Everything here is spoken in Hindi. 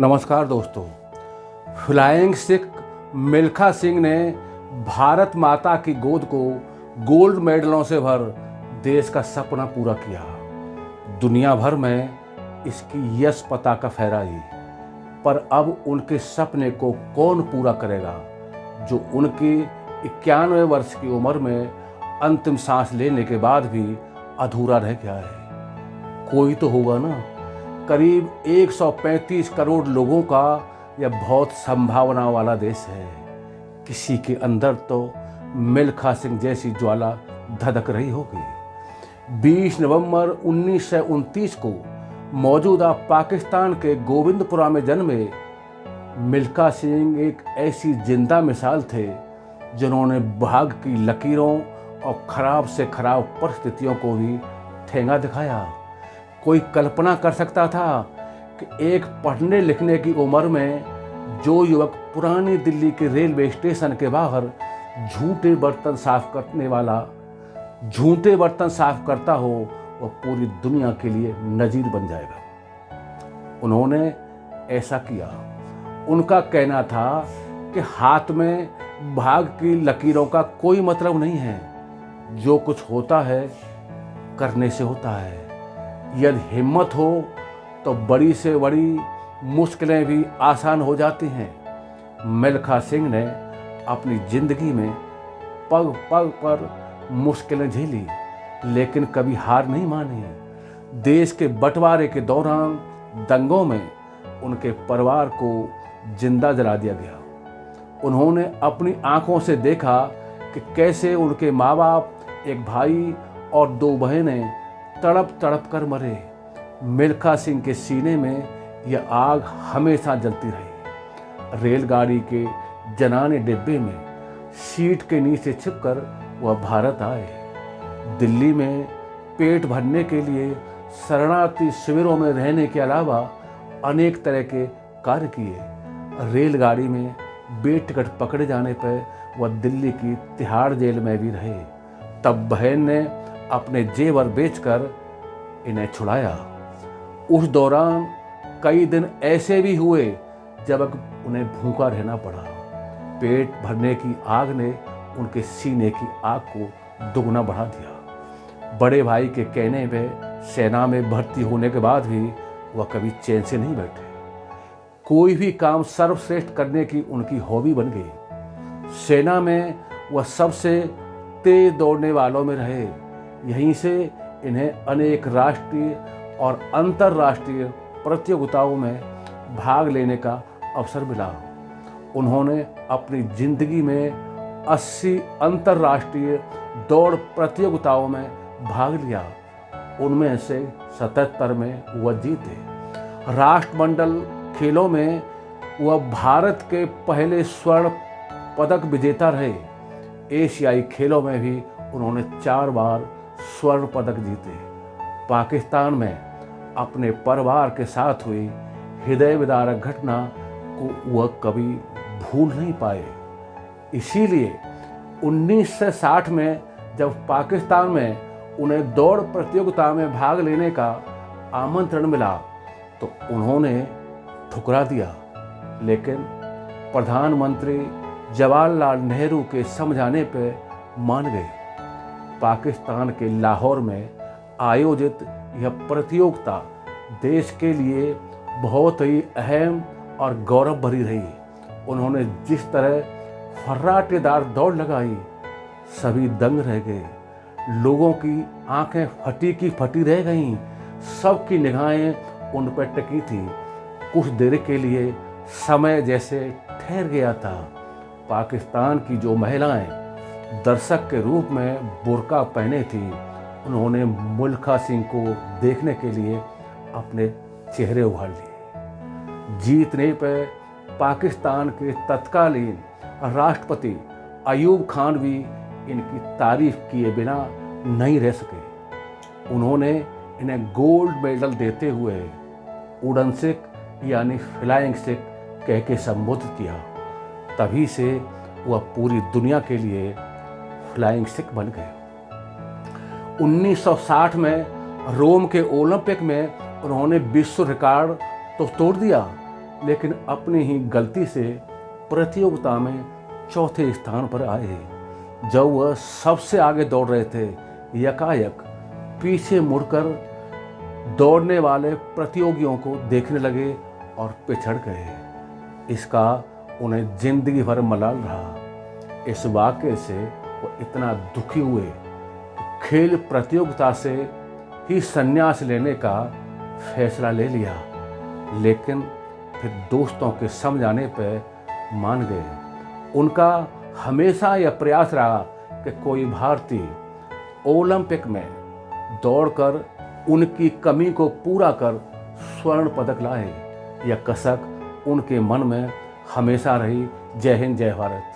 नमस्कार दोस्तों। फ्लाइंग सिख मिल्खा सिंह ने भारत माता की गोद को गोल्ड मेडलों से भर देश का सपना पूरा किया। दुनिया भर में इसकी यश पताका फहराई, पर अब उनके सपने को कौन पूरा करेगा जो उनकी 91 वर्ष की उम्र में अंतिम सांस लेने के बाद भी अधूरा रह गया है। कोई तो होगा ना। करीब 135 करोड़ लोगों का यह बहुत संभावना वाला देश है। किसी के अंदर तो मिल्खा सिंह जैसी ज्वाला धधक रही होगी। 20 नवंबर 1929 को मौजूदा पाकिस्तान के गोविंदपुरा में जन्मे मिल्खा सिंह एक ऐसी जिंदा मिसाल थे जिन्होंने भाग्य की लकीरों और खराब से खराब परिस्थितियों को भी ठेंगा दिखाया। कोई कल्पना कर सकता था कि एक पढ़ने लिखने की उम्र में जो युवक पुरानी दिल्ली के रेलवे स्टेशन के बाहर झूठे बर्तन साफ करता हो वह पूरी दुनिया के लिए नजीर बन जाएगा। उन्होंने ऐसा किया। उनका कहना था कि हाथ में भाग्य की लकीरों का कोई मतलब नहीं है। जो कुछ होता है करने से होता है। यदि हिम्मत हो तो बड़ी से बड़ी मुश्किलें भी आसान हो जाती हैं। मिल्खा सिंह ने अपनी जिंदगी में पग पग पर मुश्किलें झेली, लेकिन कभी हार नहीं मानी। देश के बंटवारे के दौरान दंगों में उनके परिवार को जिंदा जला दिया गया। उन्होंने अपनी आंखों से देखा कि कैसे उनके माँ बाप, एक भाई और 2 बहनें तड़प तड़प कर मरे। मिल्खा सिंह के सीने में यह आग हमेशा जलती रही। रेलगाड़ी के जनाने डिब्बे में सीट के नीचे छिपकर वह भारत आए। दिल्ली में पेट भरने के लिए शरणार्थी शिविरों में रहने के अलावा अनेक तरह के कार्य किए। रेलगाड़ी में बेटिकट पकड़े जाने पर वह दिल्ली की तिहाड़ जेल में भी रहे। तब बहन ने अपने जेवर बेचकर इन्हें छुड़ाया। उस दौरान कई दिन ऐसे भी हुए जब उन्हें भूखा रहना पड़ा। पेट भरने की आग ने उनके सीने की आग को दुगना बढ़ा दिया। बड़े भाई के कहने पे सेना में भर्ती होने के बाद भी वह कभी चैन से नहीं बैठे। कोई भी काम सर्वश्रेष्ठ करने की उनकी हॉबी बन गई। सेना में वह सबसे तेज दौड़ने वालों में रहे। यहीं से इन्हें अनेक राष्ट्रीय और अंतर्राष्ट्रीय प्रतियोगिताओं में भाग लेने का अवसर मिला। उन्होंने अपनी जिंदगी में 80 अंतर्राष्ट्रीय दौड़ प्रतियोगिताओं में भाग लिया। उनमें से 77 में वह जीते। राष्ट्रमंडल खेलों में वह भारत के पहले स्वर्ण पदक विजेता रहे। एशियाई खेलों में भी उन्होंने 4 बार स्वर्ण पदक जीते। पाकिस्तान में अपने परिवार के साथ हुई हृदय विदारक घटना को वह कभी भूल नहीं पाए। इसीलिए 1960 में जब पाकिस्तान में उन्हें दौड़ प्रतियोगिता में भाग लेने का आमंत्रण मिला तो उन्होंने ठुकरा दिया। लेकिन प्रधानमंत्री जवाहरलाल नेहरू के समझाने पर मान गए। पाकिस्तान के लाहौर में आयोजित यह प्रतियोगिता देश के लिए बहुत ही अहम और गौरव भरी रही। उन्होंने जिस तरह फर्राटेदार दौड़ लगाई, सभी दंग रह गए। लोगों की आंखें फटी की फटी रह गईं। सबकी निगाहें उन पर टिकी थी। कुछ देर के लिए समय जैसे ठहर गया था। पाकिस्तान की जो महिलाएं दर्शक के रूप में बुर्का पहने थी, उन्होंने मिल्खा सिंह को देखने के लिए अपने चेहरे उघाड़ लिए। जीतने पर पाकिस्तान के तत्कालीन राष्ट्रपति अयूब खान भी इनकी तारीफ किए बिना नहीं रह सके। उन्होंने इन्हें गोल्ड मेडल देते हुए उड़न सिख यानी फ्लाइंग सिख कह के संबोधित किया। तभी से वह पूरी दुनिया के लिए फ्लाइंग सिख बन गए। 1960 में रोम के ओलंपिक में उन्होंने विश्व रिकॉर्ड तो तोड़ दिया, लेकिन अपनी ही गलती से प्रतियोगिता में चौथे स्थान पर आए। जब वह सबसे आगे दौड़ रहे थे, यकायक पीछे मुड़कर दौड़ने वाले प्रतियोगियों को देखने लगे और पिछड़ गए। इसका उन्हें जिंदगी भर मलाल रहा। इस वाक़ये से वो इतना दुखी हुए कि खेल प्रतियोगिता से ही संन्यास लेने का फैसला ले लिया। लेकिन फिर दोस्तों के समझाने पर मान गए। उनका हमेशा यह प्रयास रहा कि कोई भारतीय ओलंपिक में दौड़कर उनकी कमी को पूरा कर स्वर्ण पदक लाए। यह कसक उनके मन में हमेशा रही। जय हिंद, जय भारत।